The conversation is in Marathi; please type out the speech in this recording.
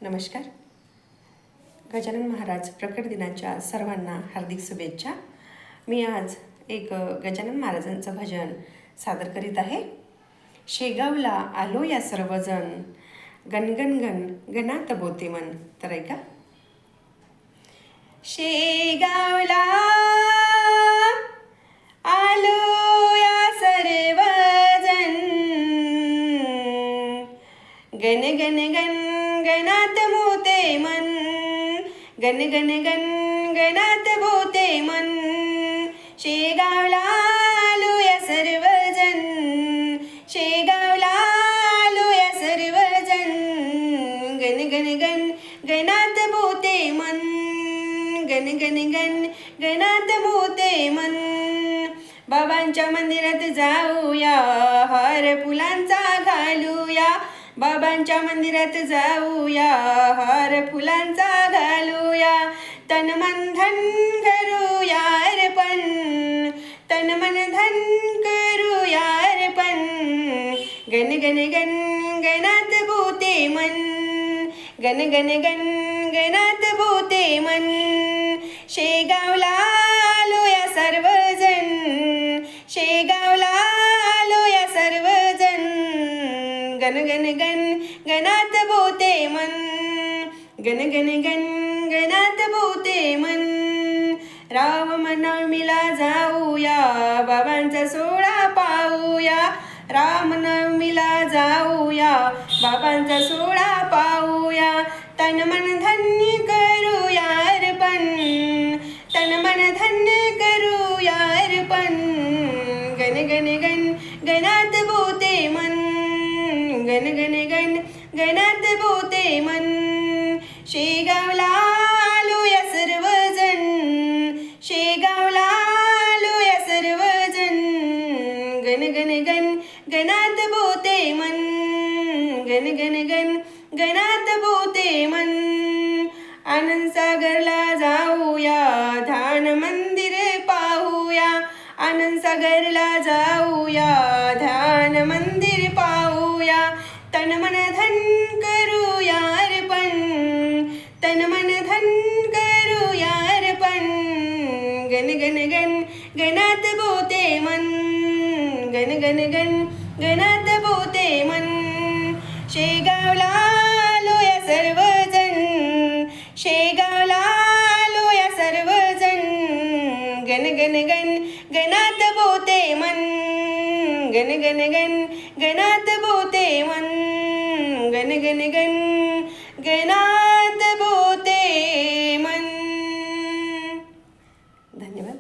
नमस्कार. गजानन महाराज प्रकट दिनाच्या सर्वांना हार्दिक शुभेच्छा. मी आज एक गजानन महाराजांचं भजन सादर करीत आहे. शेगावला आलो या सर्वजण, गणगण गण गणात बोते मन. तर ऐका. शेगावला आलो या सर्वजण, गण गण गण गणात बोते मन, गण गण गण गणात बोते मन. शेगावला आलो या सर्वजण, शेगावला आलो या सर्वजण, गण गण गण गणात बोते मन, गण गण गण गणात बोते मन. बाबांच्या मंदिरात जाऊया, हार फुलांचा घालूया. बाबांच्या मंदिरात जाऊया, हार फुलांचा घालूया. तन मन धन करूया अर्पण, तन मन धन करूया अर्पण. गण गण गण गणात बोते मन, गण गण गण गणात बोते मन. शेगावला आलो या सर्वजण, शेगावला आलो या सर्वजण, गण गण गण गणात बोते मन, गण गण गण गणात बोते मन. रामनवमीला जाऊया, बाबांचा सोहळा पाहूया. रामनवमीला जाऊया, बाबांचा सोहळा पाहूया. तन मन धन्य करूया अर्पण, तन मन धन्य करूया अर्पण. गण गण गण गणात बोते मन, गण गण गण गणात बोते मन. शेगावला आलो या सर्वजण, शेगावला आलो या सर्वजण, गण गण गण गणात बोते मन, गण गण गण गणात बोते मन. आनंदसागरला जाऊया, ध्यान मंदिर पाहूया. आनंदसागरला जाऊया, ध्यान मंदिर पाहूया. तन मन धन करूया अर्पण, तन मन धन करूया अर्पण. गण गण गण गणात बोते मन, गण गण गण गणात बोते मन. शेगावला आलो या सर्वजण, शेगावला आलो या सर्वजण, गण गण गण गणात बोते मन, गण गण गण गणात बोते मन, गण गण गण गणात बोते मन. धन्यवाद.